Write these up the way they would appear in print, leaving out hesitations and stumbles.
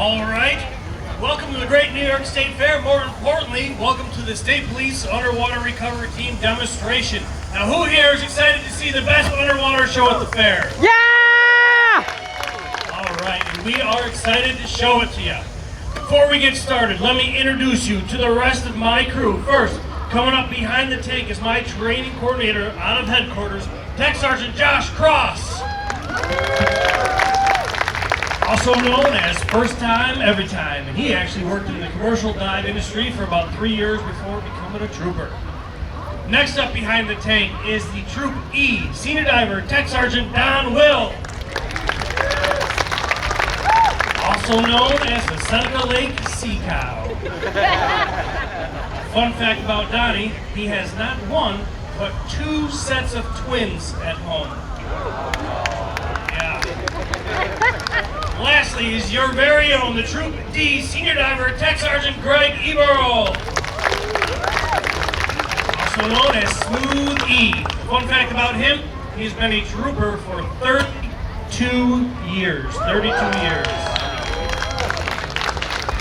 All right. Welcome to the Great New York State Fair. More importantly, welcome to the State Police Underwater Recovery Team demonstration. Now, who here is excited to see the best underwater show at the fair? Yeah! All right, and we are excited to show it to you. Before we get started, let me introduce you to the rest of my crew. First, coming up behind the tank is my training coordinator out of headquarters, Tech Sergeant Josh Cross. Also known as First Time, Every Time, and he actually worked in the commercial dive industry for about 3 years before becoming a trooper. Next up behind the tank is the Troop E, Senior Diver, Tech Sergeant Don Will. Also known as the Seneca Lake Sea Cow. Fun fact about Donnie, he has not one, but 2 sets of twins at home. Lastly is your very own, the Troop D Senior Diver, Tech Sergeant Greg Eberl. Also known as Smooth E. Fun fact about him, he's been a trooper for 32 years. 32 years.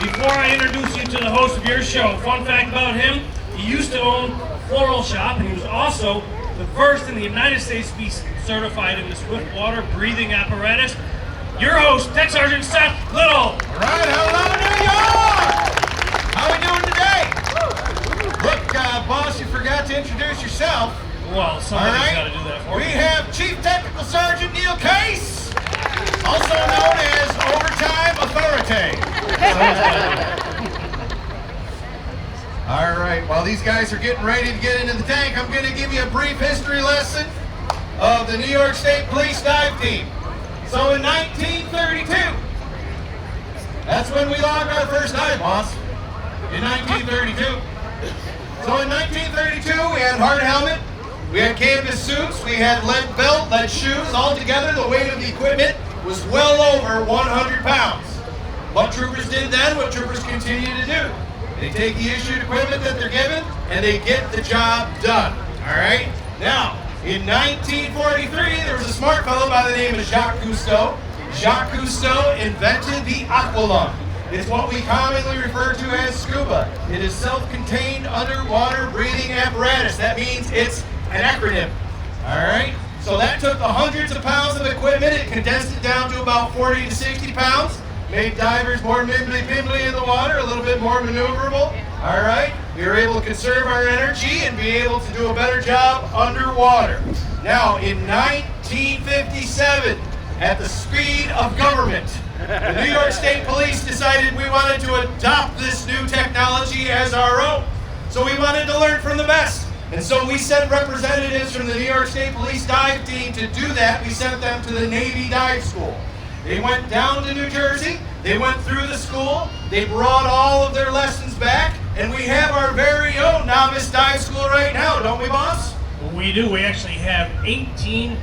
Before I introduce you to the host of your show, fun fact about him, he used to own a floral shop, and he was also the first in the United States to be certified in the swift water breathing apparatus. Your host, Tech Sergeant Seth Little. All right, hello, New York! How we doing today? Look, boss, you forgot to introduce yourself. Well, somebody's got to do that for We me. have Chief Technical Sergeant Neil Case, also known as Overtime Authority. All right, while these guys are getting ready to get into the tank, I'm going to give you a brief history lesson of the New York State Police Dive Team. So in 1932, that's when we logged our first dive, boss. In 1932. So in 1932, we had hard helmet, we had canvas suits, we had lead belt, lead shoes. Altogether, the weight of the equipment was well over 100 pounds. What troopers did then, what troopers continue to do. They take the issued equipment that they're given, and they get the job done. All right? Now, in 1943, there was a smart fellow by the name of Jacques Cousteau. Jacques Cousteau invented the aqualung. It's what we commonly refer to as scuba. It is self-contained underwater breathing apparatus. That means it's an acronym. All right? So that took the hundreds of pounds of equipment and condensed it down to about 40 to 60 pounds. Made divers more nimbly in the water, a little bit more maneuverable. All right? We were able to conserve our energy and be able to do a better job underwater. Now, in 1957, at the speed of government, the New York State Police decided we wanted to adopt this new technology as our own. So we wanted to learn from the best. And so we sent representatives from the New York State Police Dive Team to do that. We sent them to the Navy Dive School. They went down to New Jersey, they went through the school, they brought all of their lessons back, and we have our very own novice dive school right now, don't we, boss? We do. We actually have 18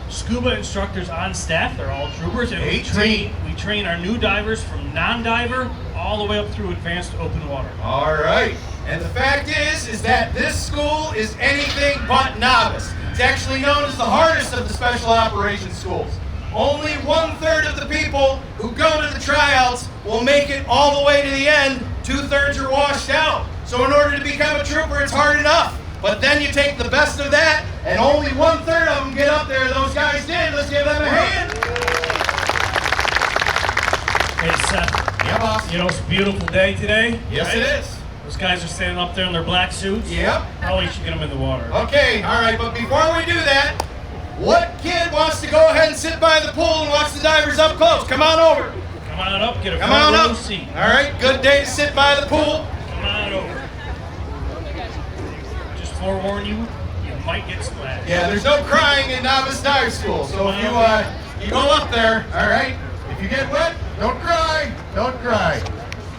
scuba instructors on staff. They're all troopers, and we train our new divers from non-diver all the way up through advanced open water. All right. And the fact is that this school is anything but novice. It's actually known as the hardest of the special operations schools. Only 1/3 of the people who go to the tryouts will make it all the way to the end. 2/3 are washed out. So in order to become a trooper, it's hard enough. But then you take the best of that, and only 1/3 of them get up there. Those guys did. Let's give them a hand. Hey, Seth. Yeah, boss. You know, it's a beautiful day today. Yes, right? it is. Those guys are standing up there in their black suits. Yep. Probably should get them in the water. Okay, all right, but before we do that, what kid wants to go ahead and sit by the pool and watch the divers up close? Come on over. Come on up, get a Come on front row up. seat. All right, good day to sit by the pool. Come on over. Just forewarn you, you might get splashed. Yeah, there's no crying in novice dive school. So if you go up there, all right, if you get wet, don't cry. Don't cry.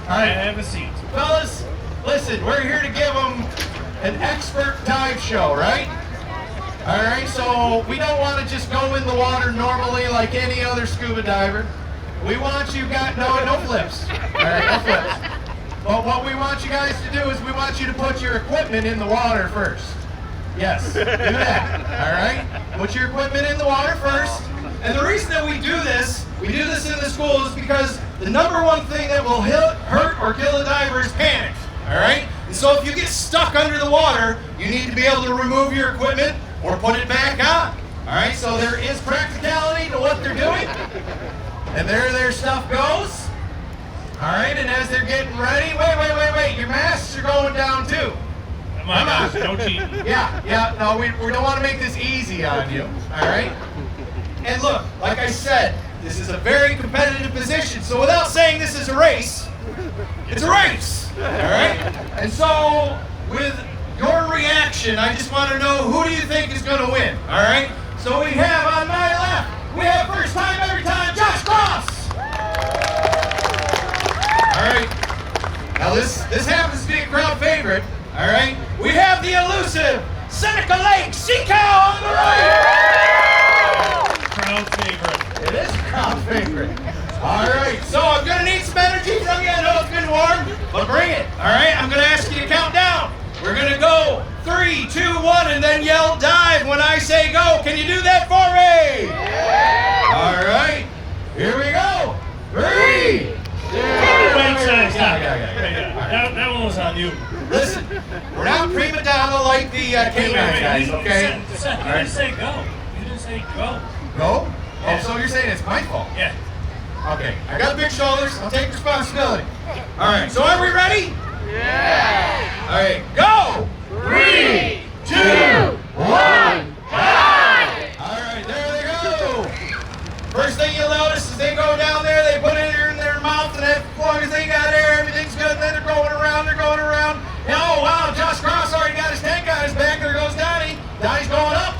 All right, Have a seat. fellas, listen, we're here to give them an expert dive show, right? All right, so we don't want to just go in the water normally like any other scuba diver. We want you guys, no flips. All right, no flips. But what we want you guys to do is we want you to put your equipment in the water first. Yes, do that, all right? Put your equipment in the water first. And the reason that we do this we do this in the schools because the number one thing that will hurt or kill a diver is panic. All right? And so if you get stuck under the water, you need to be able to remove your equipment or put it back on. All right? So there is practicality to what they're doing. And there their stuff goes. All right? And as they're getting ready, wait. Your masks are going down too. Come on, don't cheat. Yeah. No, we don't want to make this easy on you. All right? And look, like I said, this is a very competitive position. So without saying this is a race, it's a race. All right? And so with your reaction, I just want to know, who do you think is going to win? All right? So we have on my left, we have first time every time, Josh Cross. All right. Now this happens to be a crowd favorite. All right. We have the elusive Seneca Lake Sea Cow on the right. Crowd favorite. It is a crowd favorite. All right. So I'm gonna need some energy from you. I know it's been warm, but bring it. All right. I'm gonna ask you to count down. We're gonna go 3, 2, 1, and then yell dive when I say go. Can you do that for me? All right. Here we go. 3, 2, Stop. That one was on you. Listen, we're not prima donna like the canine guys, okay? Seth, you didn't say go. You didn't say go. Go? Yeah. Oh, so you're saying it's my fault? Yeah. Okay, I got big shoulders. I'll take responsibility. All right, so are we ready? Yeah. All right, go! 3, 2, 1, dive! All right, there they go. First thing you'll notice is they go down there, they put it in their mouth, and as long as they got air, everything's good. And then they're going around. And oh, wow, Josh Cross already got his tank on his back. There goes Donnie. Donnie's going up.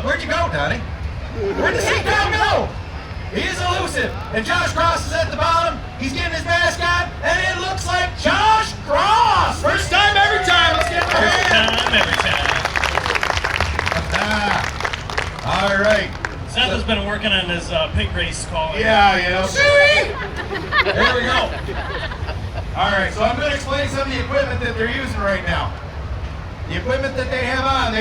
Where'd you go, Donnie? Where'd the sea cow go? He is elusive. And Josh Cross is at the bottom. He's getting his mask on, and it looks like Josh Cross. First time, every time. Let's get our hand. Every time. All right. Seth has been working on his pig race call. Yeah, you know. See? There we go. All right, so I'm going to explain some of the equipment that they're using right now. The equipment that they have on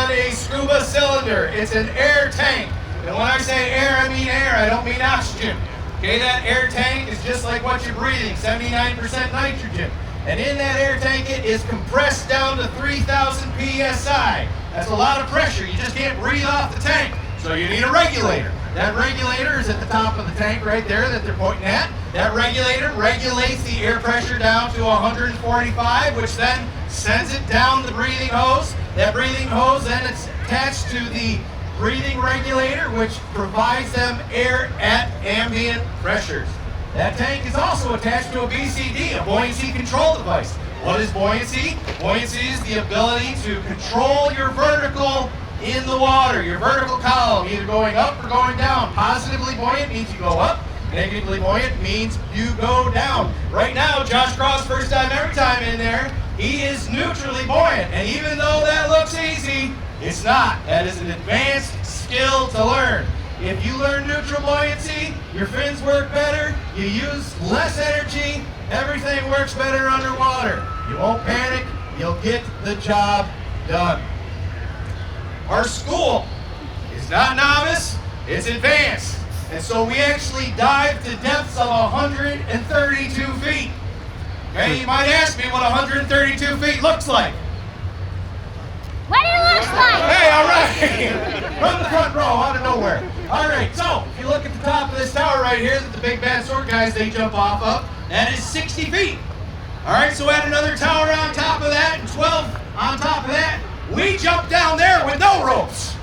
a scuba cylinder. It's an air tank. And when I say air, I mean air. I don't mean oxygen. Okay, that air tank is just like what you're breathing, 79% nitrogen. And in that air tank, it is compressed down to 3,000 PSI. That's a lot of pressure. You just can't breathe off the tank. So you need a regulator. That regulator is at the top of the tank right there that they're pointing at. That regulator regulates the air pressure down to 145, which then sends it down the breathing hose. That breathing hose then it's attached to the breathing regulator, which provides them air at ambient pressures. That tank is also attached to a BCD, a buoyancy control device. What is buoyancy? Buoyancy is the ability to control your vertical in the water, your vertical column, either going up or going down. Positively buoyant means you go up. Negatively buoyant means you go down. Right now, Josh Cross, first time, every time in there, he is neutrally buoyant. And even though that looks easy, it's not. That is an advanced skill to learn. If you learn neutral buoyancy, your fins work better, you use less energy, everything works better underwater. You won't panic, you'll get the job done. Our school is not novice, it's advanced. And so we actually dive to depths of 132 feet. Okay, you might ask me what 132 feet looks like. What it looks like! Hey, all right! From the front row, out of nowhere. All right, so if you look at the top of this tower right here that the big bad sword guys, they jump off of, that is 60 feet. All right, so add another tower on top of that and 12 on top of that. We jump down there with no ropes.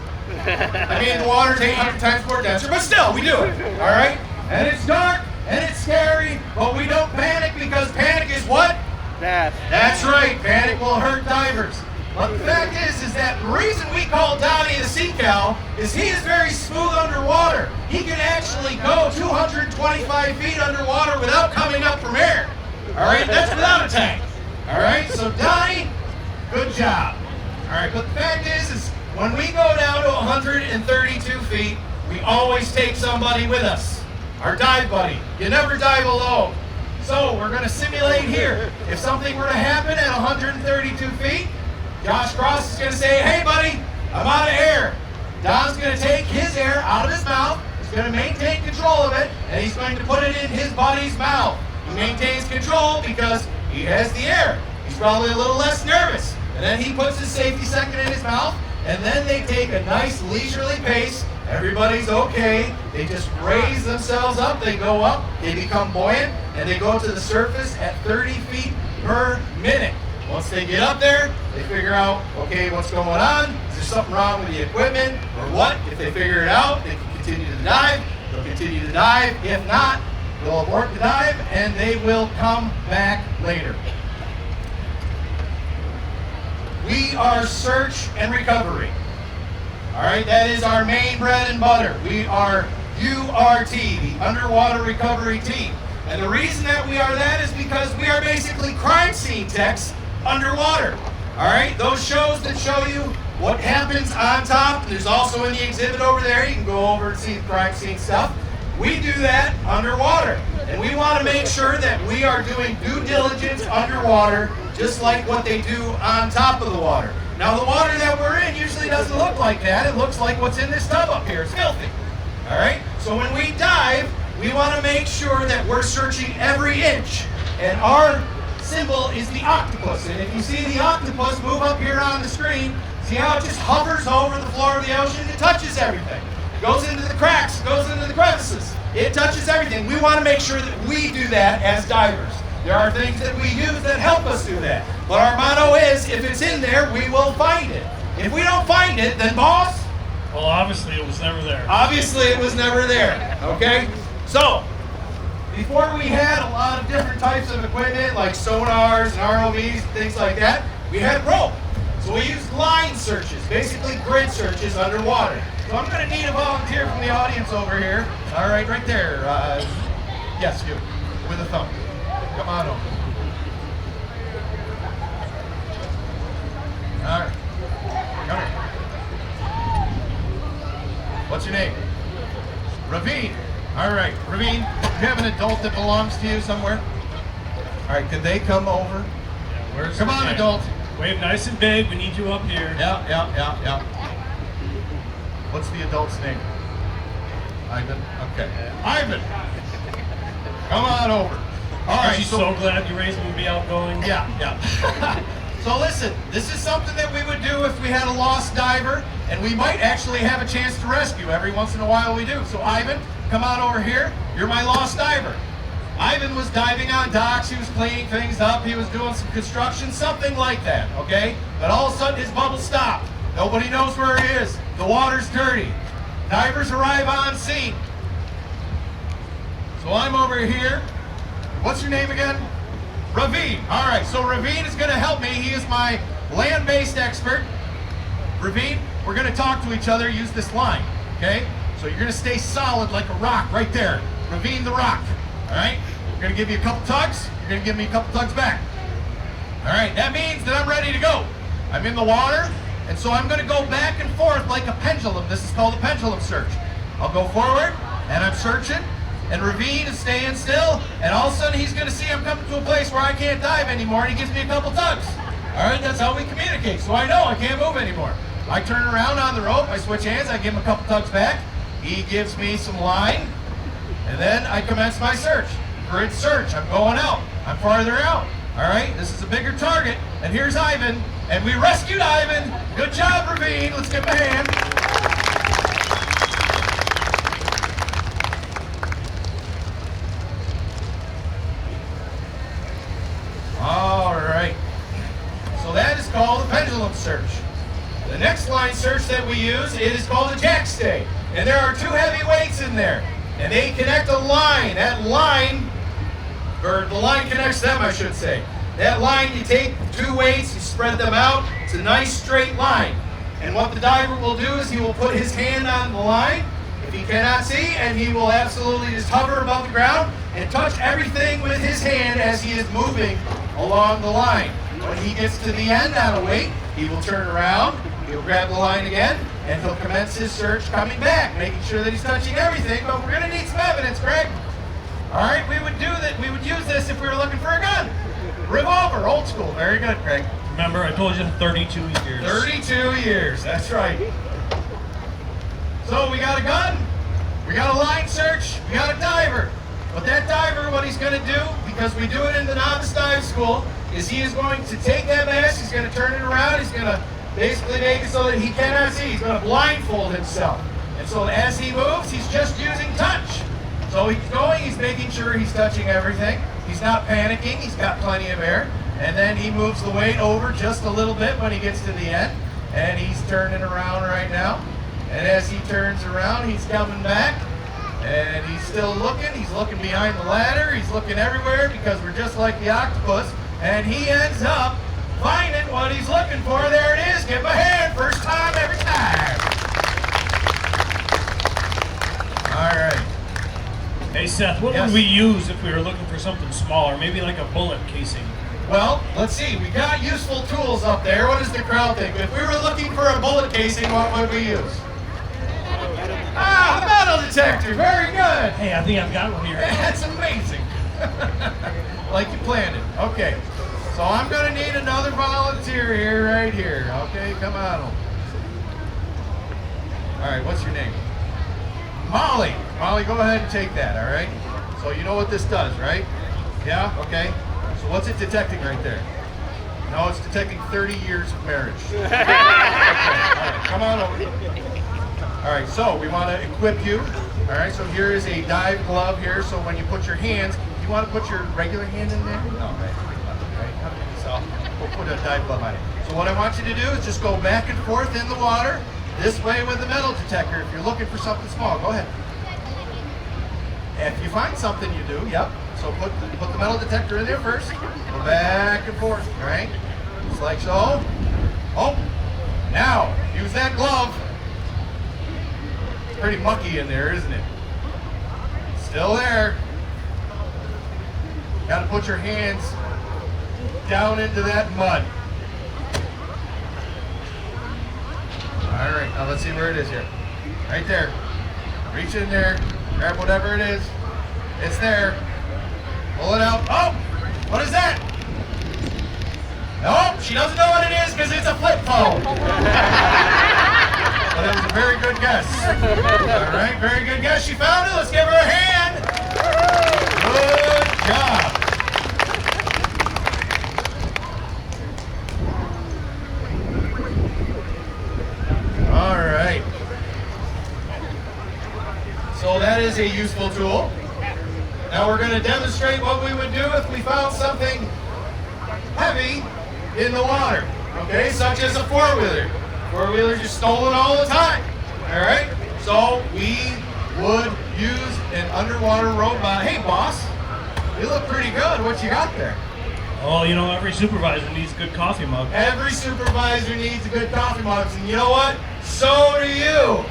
I mean, the water's 800 times more denser, but still, we do it. All right? And it's dark, and it's scary, but we don't panic because panic is what? Death. That's right, panic will hurt divers. But the fact is that the reason we call Donnie the sea cow is he is very smooth underwater. He can actually go 225 feet underwater without coming up from air. All right, that's without a tank. All right, so Donnie, good job. All right, but the fact is when we go down to 132 feet, we always take somebody with us, our dive buddy. You never dive alone. So we're going to simulate here. If something were to happen at 132 feet, Josh Cross is going to say, hey buddy, I'm out of air. Don's going to take his air out of his mouth, as going to maintain control of it, and he's going to put it in his buddy's mouth. He maintains control because he has the air. He's probably a little less nervous. And then he puts his safety second in his mouth, and then they take a nice leisurely pace. Everybody's okay. They just raise themselves up. They go up. They become buoyant, and they go to the surface at 30 feet per minute. Once they get up there, they figure out, okay, what's going on? Is there something wrong with the equipment or what? If they figure it out, they can continue to dive. They'll continue to dive. If not, they'll abort the dive, and they will come back later. We are search and recovery. All right, that is our main bread and butter. We are URT, the Underwater Recovery Team. And the reason that we are that is because we are basically crime scene techs underwater. All right, those shows that show you what happens on top, there's also in the exhibit over there, you can go over and see the crime scene stuff. We do that underwater. And we want to make sure that we are doing due diligence underwater, just like what they do on top of the water. Now, the water that we're in usually doesn't look like that. It looks like what's in this tub up here. It's filthy. All right? So when we dive, we want to make sure that we're searching every inch. And our symbol is the octopus. And if you see the octopus move up here on the screen, see how it just hovers over the floor of the ocean? It touches everything. It goes into the cracks. It goes into the crevices. It touches everything. We want to make sure that we do that as divers. There are things that we use that help us do that. But our motto is, if it's in there, we will find it. If we don't find it, then boss? Well, obviously it was never there. Obviously it was never there, okay? So, before we had a lot of different types of equipment, like sonars and ROVs and things like that, we had rope. So we used line searches, basically grid searches underwater. So I'm going to need a volunteer from the audience over here. All right, right there. Yes, you, with a thumb. Come on over. All right. Come here. What's your name? Ravine. All right, Ravine, you have an adult that belongs to you somewhere? All right, could they come over? Yeah, Come on, adult. Wave nice and big. We need you up here. Yeah. What's the adult's name? Ivan? Okay. Ivan! Come on over. All right. I'm so glad you raised him to be outgoing. Yeah. So listen, this is something that we would do if we had a lost diver, and we might actually have a chance to rescue. Every once in a while we do. So Ivan, come on over here. You're my lost diver. Ivan was diving on docks. He was cleaning things up. He was doing some construction, something like that, okay? But all of a sudden his bubble stopped. Nobody knows where he is. The water's dirty. Divers arrive on scene. So I'm over here. What's your name again? Ravine. All right, so Ravine is going to help me. He is my land-based expert. Ravine, we're going to talk to each other, use this line, okay? So you're going to stay solid like a rock right there. Ravine the rock, all right? We're going to give you a couple tugs. You're going to give me a couple tugs back. All right, that means that I'm ready to go. I'm in the water, and so I'm going to go back and forth like a pendulum. This is called a pendulum search. I'll go forward, and I'm searching. And Ravine is staying still, and all of a sudden he's going to see I'm coming to a place where I can't dive anymore, and he gives me a couple tugs. All right, that's how we communicate. So I know I can't move anymore. I turn around on the rope, I switch hands, I give him a couple tugs back. He gives me some line, and then I commence my search. Grid search, I'm going out. I'm farther out. All right, this is a bigger target, and here's Ivan, and we rescued Ivan. Good job, Ravine. Let's give him a hand. All right, so that is called a pendulum search. The next line search that we use, it is called a jack stay. And there are two heavy weights in there, and they connect a line. That line, or the line connects them, I should say. That line, you take two weights, you spread them out, it's a nice straight line. And what the diver will do is he will put his hand on the line, if he cannot see, and he will absolutely just hover above the ground and touch everything with his hand as he is moving along the line. When he gets to the end on a weight, he will turn around, he'll grab the line again, and he'll commence his search coming back, making sure that he's touching everything, but we're going to need some evidence, Greg. All right, we would do that. We would use this if we were looking for a gun. Revolver, old school. Very good, Greg. Remember, I told you 32 years. 32 years, that's right. So we got a gun, We got a line search, we got a diver. But that diver, what he's gonna do, because we do it in the novice dive school, is he is going to take that mask, he's gonna turn it around, he's gonna basically make it so that he cannot see. He's gonna blindfold himself. And so as he moves, he's just using touch. So he's going, he's making sure he's touching everything. He's not panicking, he's got plenty of air. And then he moves the weight over just a little bit when he gets to the end. And he's turning around right now. And as he turns around, he's coming back. And he's still looking. He's looking behind the ladder. He's looking everywhere because we're just like the octopus. And he ends up finding what he's looking for. There it is. Give him a hand. First time, every time. All right. Hey Seth, what Yes. would we use if we were looking for something smaller? Maybe like a bullet casing. Well, let's see. We got useful tools up there. What does the crowd think? If we were looking for a bullet casing, what would we use? Ah, a metal detector. Very good. Hey, I think I've got one here. That's amazing. Like you planned it. Okay. So I'm going to need another volunteer here, right here. Okay, come on. All right, what's your name? Molly. Molly, go ahead and take that, all right? So you know what this does, right? Yeah? Okay. So what's it detecting right there? No, it's detecting 30 years of marriage. Okay. All right, come on over. All right, so we want to equip you. All right, so here is a dive glove here. So when you put your hands, you want to put your regular hand in there? No, right. So we'll put a dive glove on it. So what I want you to do is just go back and forth in the water, this way with the metal detector. If you're looking for something small, go ahead. If you find something, you do, yep. So put the metal detector in there first. Go back and forth, all right? Just like so. Oh, now use that glove. Pretty mucky in there, isn't it? Still there. Got to put your hands down into that mud. All right, now let's see where it is here. Right there. Reach in there, grab whatever it is. It's there. Pull it out. Oh, what is that? Nope, she doesn't know what it is because it's a flip phone. But it was a very good guess. All right, very good guess. She found it. Let's give her a hand. Good job. All right. So that is a useful tool. Now we're going to demonstrate what we would do if we found something heavy in the water. Okay, such as a four-wheeler. Four-wheelers are stolen all the time. All right, so we would use an underwater robot. Hey, boss, you look pretty good. What you got there? Oh, you know, every supervisor needs a good coffee mug. Every supervisor needs a good coffee mug, and you know what? So do you.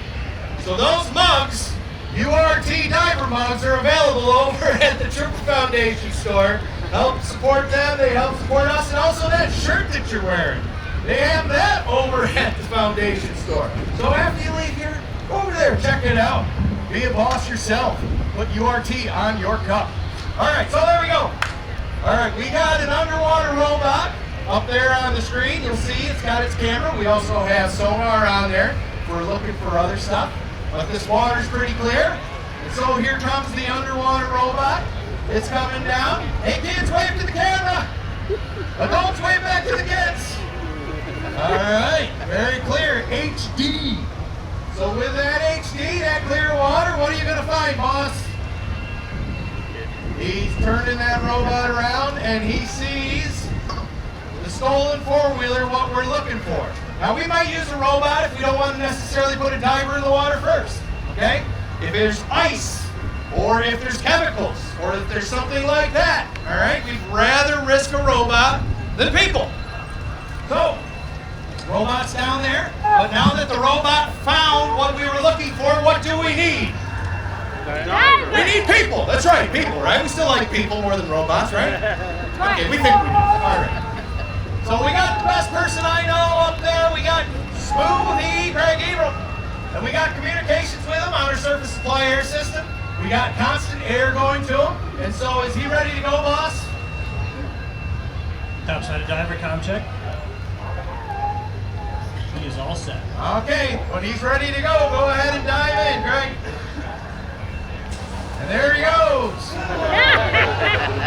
So those mugs, URT diver mugs, are available over at the Trooper Foundation store. Help support them, they help support us, and also that shirt that you're wearing. They have that over at the foundation store. So after you leave here, go over there, check it out. Be a boss yourself. Put URT on your cup. All right, so there we go. All right, we got an underwater robot up there on the screen. You'll see it's got its camera. We also have sonar on there if we're looking for other stuff. But this water's pretty clear. And so here comes the underwater robot. It's coming down. Hey kids, wave to the camera. Adults, wave back to the kids. All right, very clear, HD. So with that HD, that clear water, what are you gonna find, boss? He's turning that robot around and he sees the stolen four-wheeler, what we're looking for. Now we might use a robot if we don't want to necessarily put a diver in the water first, okay? If there's ice, or if there's chemicals, or if there's something like that, all right? We'd rather risk a robot than people. So, robot's down there, but now that the robot found what we were looking for, what do we need? We need people. That's right, people, right? We still like people more than robots, right? Okay, we think we do. All right. So we got the best person I know up there. We got Smoothie, Greg Ebro. And we got communications with him on our surface supply air system. We got constant air going to him. And so is he ready to go, boss? Topside diver comm check. He is all set. Okay, when he's ready to go ahead and dive in, Greg. there he goes.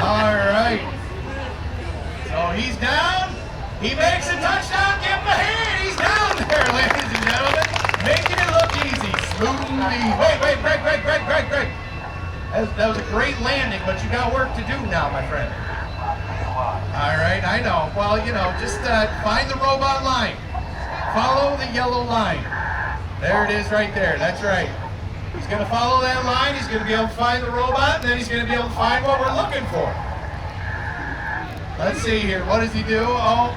All right. So he's down. He makes a touchdown. Give him a hand. He's down there, ladies and gentlemen. Making it look easy. Smoothly. Wait, Greg. That was a great landing, but you got work to do now, my friend. All right, I know. Well, you know, just find the robot line. Follow the yellow line. There it is right there. That's right. He's going to follow that line. He's going to be able to find the robot, and then he's going to be able to find what we're looking for. Let's see here. What does he do? Oh,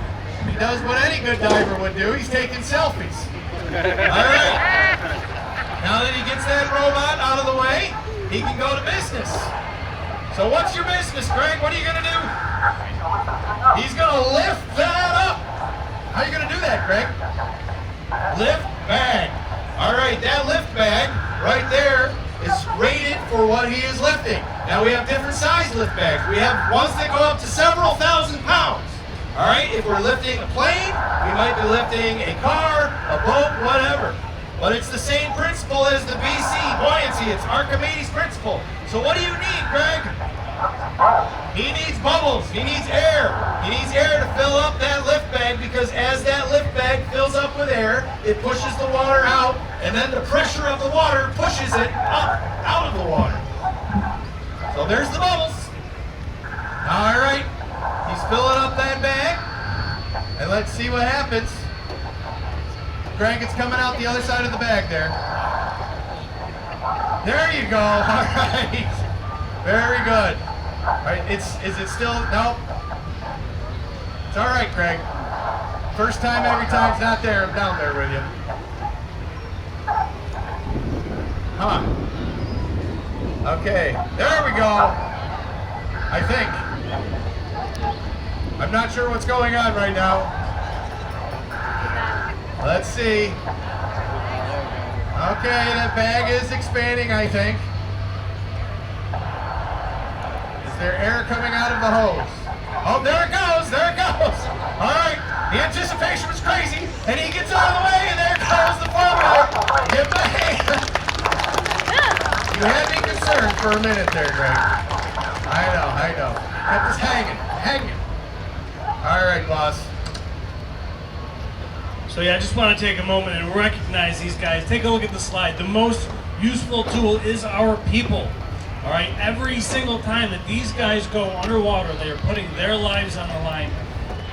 he does what any good diver would do. He's taking selfies. All right. Now that he gets that robot out of the way, he can go to business. So what's your business, Greg? What are you going to do? He's going to lift that up. How are you going to do that, Greg? Lift bag. All right, that lift bag right there is rated for what he is lifting. Now we have different size lift bags. We have ones that go up to several thousand pounds. All right, if we're lifting a plane, we might be lifting a car, a boat, whatever. But it's the same principle as the BC buoyancy. It's Archimedes' principle. So what do you need, Greg? He needs bubbles. He needs air. He needs air to fill up that lift bag, because as that lift bag fills up with air, it pushes the water out, and then the pressure of the water pushes it up out of the water. So there's the bubbles. All right. He's filling up that bag, and let's see what happens. Greg, it's coming out the other side of the bag there. There you go. All right. Very good. All right, is it still, no? It's all right, Greg. First time every time's not there. I'm down there with you. Come on. Okay, there we go. I think. I'm not sure what's going on right now. Let's see. Okay, that bag is expanding, I think. Is there air coming out of the hose? Oh, there it goes, there it goes. All right, the anticipation was crazy, and he gets out of the way, and there goes the formula. Give him a hand. You had me concerned for a minute there, Greg. I know. Kept us hanging. All right, boss. So yeah, I just want to take a moment and recognize these guys. Take a look at the slide. The most useful tool is our people. All right, every single time that these guys go underwater, they are putting their lives on the line,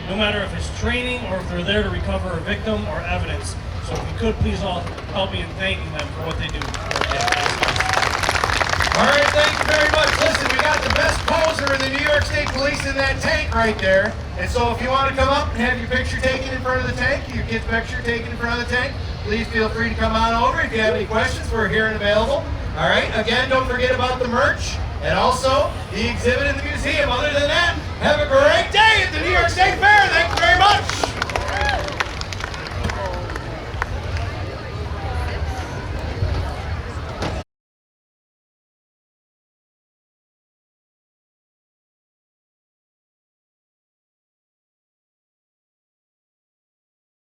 no matter if it's training or if they're there to recover a victim or evidence. So if you could please all help me in thanking them for what they do. All right, thank you very much. Listen, we got the best poser in the New York State Police in that tank right there. And so if you want to come up and have your picture taken in front of the tank, your kid's picture taken in front of the tank, please feel free to come on over. If you have any questions, we're here and available. All right, again, don't forget about the merch and also the exhibit in the museum. Other than that, have a great day at the New York State Fair.